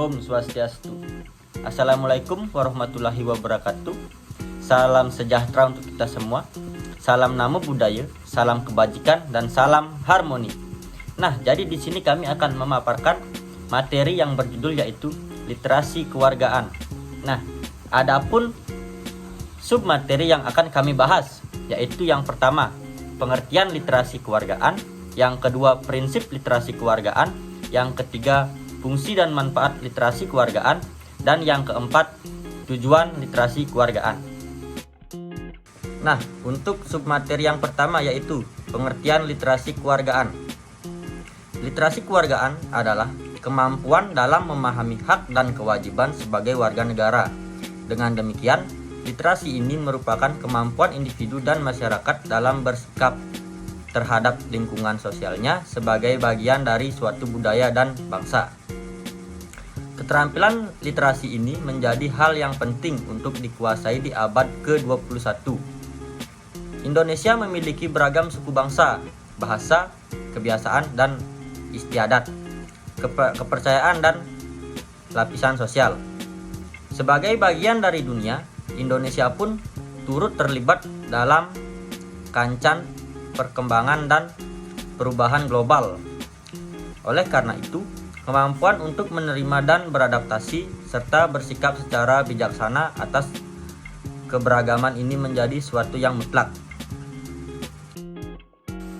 Om Swastiastu. Assalamualaikum warahmatullahi wabarakatuh. Salam sejahtera untuk kita semua. Salam namo budaya, salam kebajikan, dan salam harmoni. Nah, jadi di sini kami akan memaparkan materi yang berjudul yaitu literasi kewargaan. Nah, adapun submateri yang akan kami bahas yaitu yang pertama, pengertian literasi kewargaan, yang kedua, prinsip literasi kewargaan, yang ketiga, fungsi dan manfaat literasi kewargaan, dan yang keempat, tujuan literasi kewargaan. Nah, untuk submateri yang pertama yaitu pengertian literasi kewargaan. Literasi kewargaan adalah kemampuan dalam memahami hak dan kewajiban sebagai warga negara. Dengan demikian, literasi ini merupakan kemampuan individu dan masyarakat dalam bersikap terhadap lingkungan sosialnya sebagai bagian dari suatu budaya dan bangsa. Keterampilan literasi ini menjadi hal yang penting untuk dikuasai di abad ke-21. Indonesia memiliki beragam suku bangsa, bahasa, kebiasaan, dan istiadat, kepercayaan, dan lapisan sosial. Sebagai bagian dari dunia, Indonesia pun turut terlibat dalam kancah perkembangan dan perubahan global. Oleh karena itu, kemampuan untuk menerima dan beradaptasi serta bersikap secara bijaksana atas keberagaman ini menjadi suatu yang mutlak.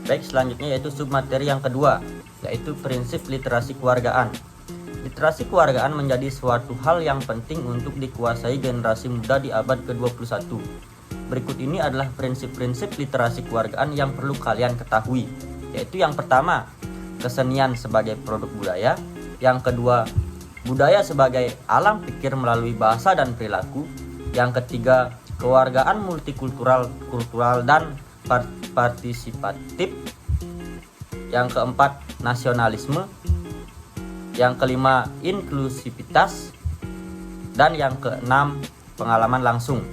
Baik, selanjutnya yaitu submateri yang kedua, yaitu prinsip literasi kewargaan. Literasi kewargaan menjadi suatu hal yang penting untuk dikuasai generasi muda di abad ke-21. Berikut ini adalah prinsip-prinsip literasi kewargaan yang perlu kalian ketahui, yaitu yang pertama, kesenian sebagai produk budaya, yang kedua, budaya sebagai alam pikir melalui bahasa dan perilaku, yang ketiga, kewargaan multikultural dan partisipatif, yang keempat, nasionalisme, yang kelima, inklusivitas, dan yang keenam, pengalaman langsung.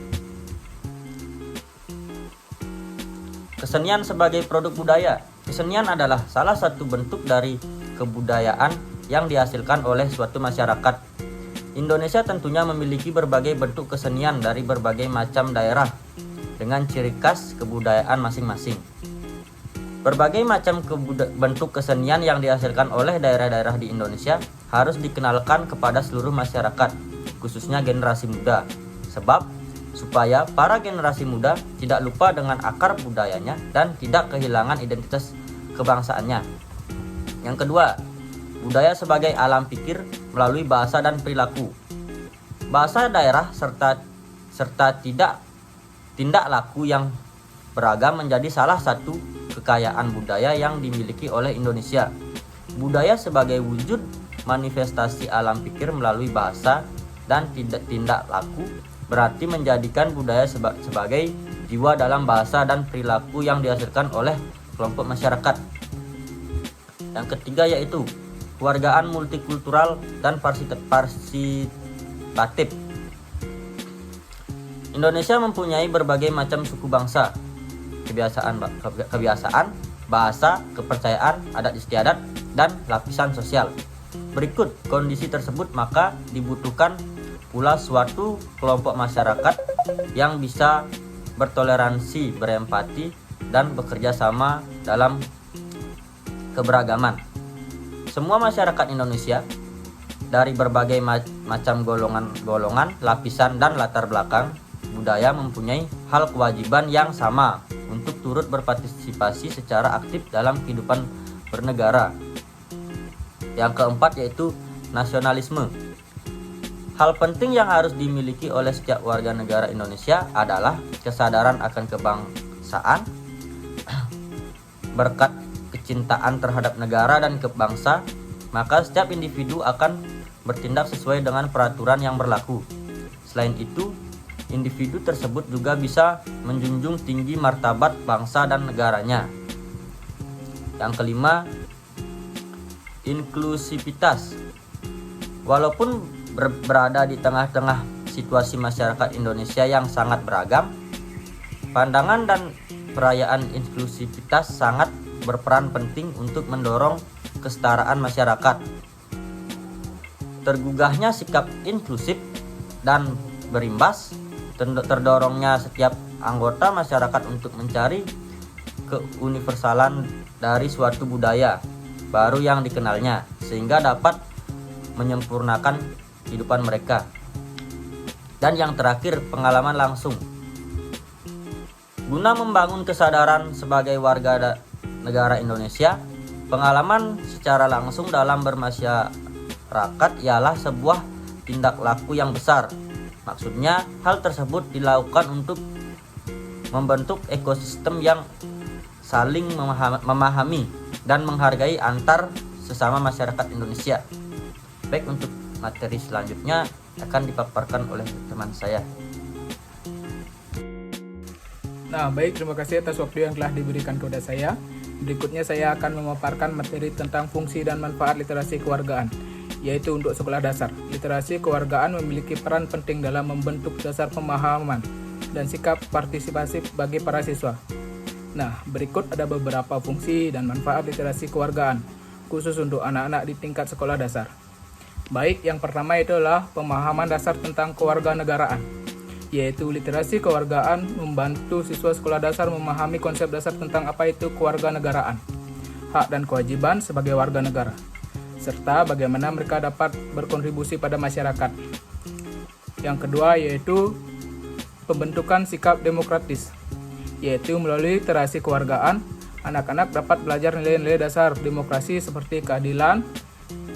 Kesenian sebagai produk budaya. Kesenian adalah salah satu bentuk dari kebudayaan yang dihasilkan oleh suatu masyarakat. Indonesia tentunya memiliki berbagai bentuk kesenian dari berbagai macam daerah dengan ciri khas kebudayaan masing-masing. Berbagai macam bentuk kesenian yang dihasilkan oleh daerah-daerah di Indonesia harus dikenalkan kepada seluruh masyarakat, khususnya generasi muda, sebab supaya para generasi muda tidak lupa dengan akar budayanya dan tidak kehilangan identitas kebangsaannya. Yang kedua, budaya sebagai alam pikir melalui bahasa dan perilaku. Bahasa daerah serta tindak laku yang beragam menjadi salah satu kekayaan budaya yang dimiliki oleh Indonesia. Budaya sebagai wujud manifestasi alam pikir melalui bahasa dan tindak laku berarti menjadikan budaya sebagai jiwa dalam bahasa dan perilaku yang dihasilkan oleh kelompok masyarakat. Yang ketiga yaitu kewargaan multikultural dan partisipatif. Indonesia mempunyai berbagai macam suku bangsa, kebiasaan, bahasa, kepercayaan, adat istiadat, dan lapisan sosial. Berikut kondisi tersebut maka dibutuhkan pula suatu kelompok masyarakat yang bisa bertoleransi, berempati, dan bekerja sama dalam keberagaman. Semua masyarakat Indonesia dari berbagai macam golongan, lapisan, dan latar belakang budaya mempunyai hal kewajiban yang sama untuk turut berpartisipasi secara aktif dalam kehidupan bernegara. Yang keempat yaitu nasionalisme. Hal penting yang harus dimiliki oleh setiap warga negara Indonesia adalah kesadaran akan kebangsaan, berkat kecintaan terhadap negara dan kebangsa, maka setiap individu akan bertindak sesuai dengan peraturan yang berlaku. Selain itu, individu tersebut juga bisa menjunjung tinggi martabat bangsa dan negaranya. Yang kelima, inklusivitas. Walaupun berada di tengah-tengah situasi masyarakat Indonesia yang sangat beragam, pandangan dan perayaan inklusivitas sangat berperan penting untuk mendorong kesetaraan masyarakat. Tergugahnya sikap inklusif dan berimbas terdorongnya setiap anggota masyarakat untuk mencari keuniversalan dari suatu budaya baru yang dikenalnya sehingga dapat menyempurnakan kehidupan mereka. Dan yang terakhir, pengalaman langsung. Guna membangun kesadaran sebagai warga negara Indonesia, pengalaman secara langsung dalam bermasyarakat ialah sebuah tindak laku yang besar. Maksudnya, hal tersebut dilakukan untuk membentuk ekosistem yang saling memahami dan menghargai antar sesama masyarakat Indonesia. Baik, untuk materi selanjutnya akan dipaparkan oleh teman saya. Nah, baik, terima kasih atas waktu yang telah diberikan kepada saya. Berikutnya saya akan memaparkan materi tentang fungsi dan manfaat literasi kewargaan, yaitu untuk sekolah dasar. Literasi kewargaan memiliki peran penting dalam membentuk dasar pemahaman dan sikap partisipasi bagi para siswa. Nah, berikut ada beberapa fungsi dan manfaat literasi kewargaan, khusus untuk anak-anak di tingkat sekolah dasar. Baik, yang pertama itu adalah pemahaman dasar tentang kewarganegaraan, yaitu literasi kewargaan membantu siswa sekolah dasar memahami konsep dasar tentang apa itu kewarganegaraan, hak dan kewajiban sebagai warga negara, serta bagaimana mereka dapat berkontribusi pada masyarakat. Yang kedua yaitu pembentukan sikap demokratis, yaitu melalui literasi kewargaan, anak-anak dapat belajar nilai-nilai dasar demokrasi seperti keadilan,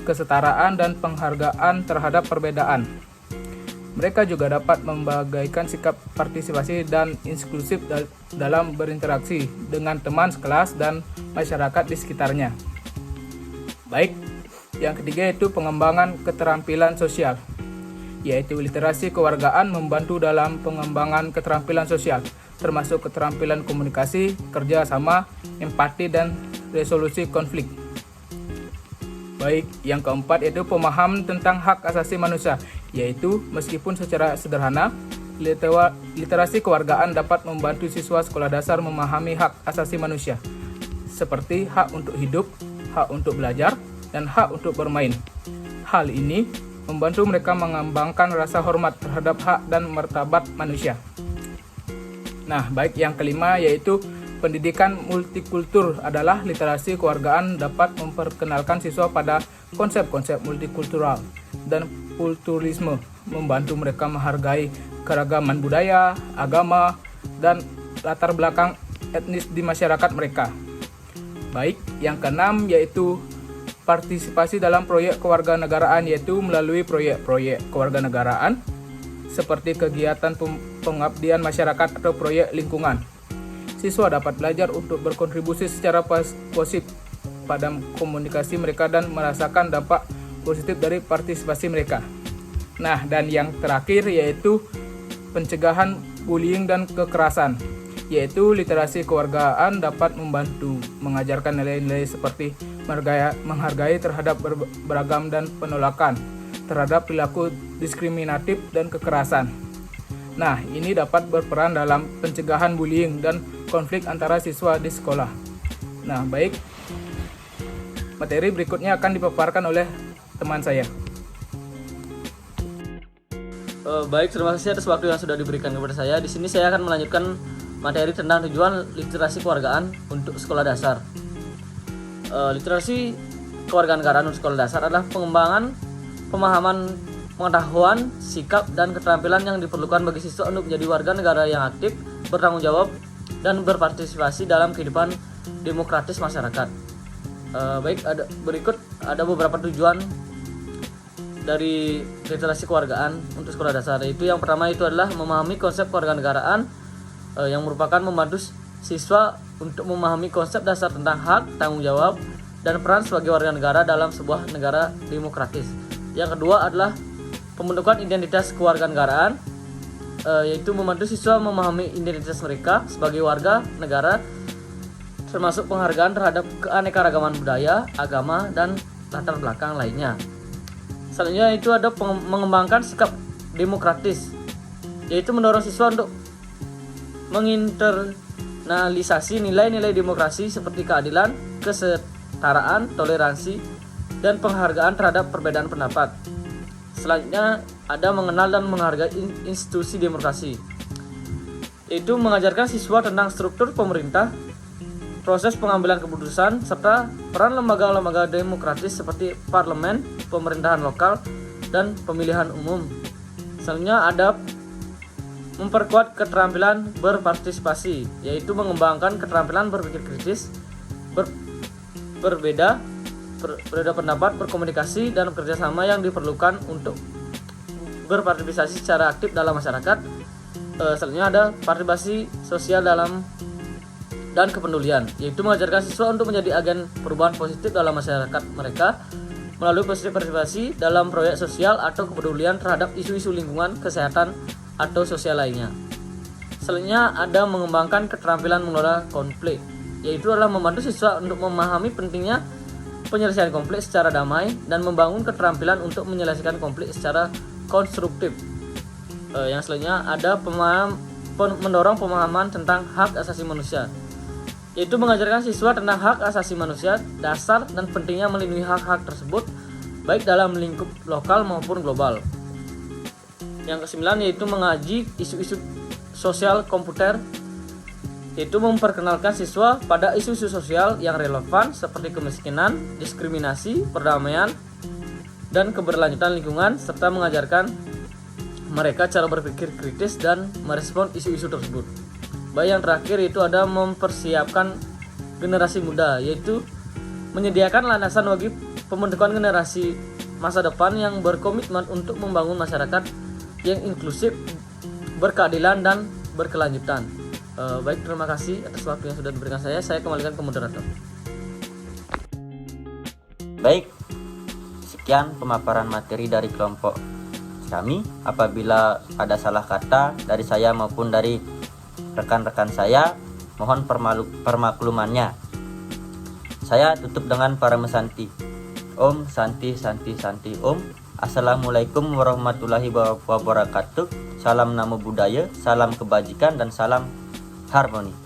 kesetaraan, dan penghargaan terhadap perbedaan. Mereka juga dapat membagaikan sikap partisipasi dan inklusif dalam berinteraksi dengan teman sekelas dan masyarakat di sekitarnya. Baik, yang ketiga yaitu pengembangan keterampilan sosial, yaitu literasi kewargaan membantu dalam pengembangan keterampilan sosial, termasuk keterampilan komunikasi, kerja sama, empati, dan resolusi konflik. Baik, yang keempat yaitu pemahaman tentang hak asasi manusia, yaitu meskipun secara sederhana, literasi kewargaan dapat membantu siswa sekolah dasar memahami hak asasi manusia, seperti hak untuk hidup, hak untuk belajar, dan hak untuk bermain. Hal ini membantu mereka mengembangkan rasa hormat terhadap hak dan martabat manusia. Nah, baik, yang kelima yaitu pendidikan multikultur adalah literasi kewargaan dapat memperkenalkan siswa pada konsep-konsep multikultural dan kulturisme, membantu mereka menghargai keragaman budaya, agama, dan latar belakang etnis di masyarakat mereka. Baik, yang keenam yaitu partisipasi dalam proyek kewarganegaraan, yaitu melalui proyek-proyek kewarganegaraan seperti kegiatan pengabdian masyarakat atau proyek lingkungan. Siswa dapat belajar untuk berkontribusi secara positif pada komunikasi mereka dan merasakan dampak positif dari partisipasi mereka. Nah, dan yang terakhir yaitu pencegahan bullying dan kekerasan, yaitu literasi kewargaan dapat membantu mengajarkan nilai-nilai seperti menghargai terhadap beragam dan penolakan terhadap perilaku diskriminatif dan kekerasan. Nah, ini dapat berperan dalam pencegahan bullying dan konflik antara siswa di sekolah. Nah, baik, materi berikutnya akan dipaparkan oleh teman saya. Baik, terima kasih atas waktu yang sudah diberikan kepada saya. Di sini saya akan melanjutkan materi tentang tujuan literasi kewargaan untuk sekolah dasar. Literasi kewarganegaraan untuk sekolah dasar adalah pengembangan pemahaman, pengetahuan, sikap, dan keterampilan yang diperlukan bagi siswa untuk menjadi warga negara yang aktif, bertanggung jawab, dan berpartisipasi dalam kehidupan demokratis masyarakat. Berikut ada beberapa tujuan dari literasi kewargaan untuk sekolah dasar. Itu yang pertama itu adalah memahami konsep kewarganegaraan, yang merupakan membantu siswa untuk memahami konsep dasar tentang hak, tanggung jawab, dan peran sebagai warga negara dalam sebuah negara demokratis. Yang kedua adalah pembentukan identitas kewarganegaraan, yaitu membantu siswa memahami identitas mereka sebagai warga negara, termasuk penghargaan terhadap keanekaragaman budaya, agama, dan latar belakang lainnya. Selanjutnya itu ada mengembangkan sikap demokratis, yaitu mendorong siswa untuk menginternalisasi nilai-nilai demokrasi seperti keadilan, kesetaraan, toleransi, dan penghargaan terhadap perbedaan pendapat. Selanjutnya ada mengenal dan menghargai institusi demokrasi, yaitu mengajarkan siswa tentang struktur pemerintah, proses pengambilan keputusan, serta peran lembaga-lembaga demokratis seperti parlemen, pemerintahan lokal, dan pemilihan umum. Selanjutnya ada memperkuat keterampilan berpartisipasi, yaitu mengembangkan keterampilan berpikir kritis, berbeda pendapat, berkomunikasi, dan kerjasama yang diperlukan untuk berpartisipasi secara aktif dalam masyarakat. Selanjutnya ada partisipasi sosial dan kepedulian, yaitu mengajarkan siswa untuk menjadi agen perubahan positif dalam masyarakat mereka melalui partisipasi dalam proyek sosial atau kepedulian terhadap isu-isu lingkungan, kesehatan, atau sosial lainnya. Selanjutnya ada mengembangkan keterampilan mengelola konflik, yaitu adalah membantu siswa untuk memahami pentingnya penyelesaian konflik secara damai dan membangun keterampilan untuk menyelesaikan konflik secara konstruktif. Yang selanjutnya ada mendorong pemahaman tentang hak asasi manusia, yaitu mengajarkan siswa tentang hak asasi manusia dasar dan pentingnya melindungi hak-hak tersebut baik dalam lingkup lokal maupun global. Yang kesembilan yaitu mengaji isu-isu sosial komputer, yaitu memperkenalkan siswa pada isu-isu sosial yang relevan seperti kemiskinan, diskriminasi, perdamaian, dan keberlanjutan lingkungan, serta mengajarkan mereka cara berpikir kritis dan merespon isu-isu tersebut. Baik, yang terakhir itu ada mempersiapkan generasi muda, yaitu menyediakan landasan bagi pembentukan generasi masa depan yang berkomitmen untuk membangun masyarakat yang inklusif, berkeadilan, dan berkelanjutan. Baik, terima kasih atas waktu yang sudah diberikan saya. Saya kembalikan ke moderator. Baik, sekian pemaparan materi dari kelompok kami. Apabila ada salah kata dari saya maupun dari rekan-rekan saya, mohon permaklumannya. Saya tutup dengan parama santi. Om Santi Santi Santi Om. Assalamualaikum warahmatullahi wabarakatuh. Salam namo budaya, salam kebajikan, dan salam harmoni.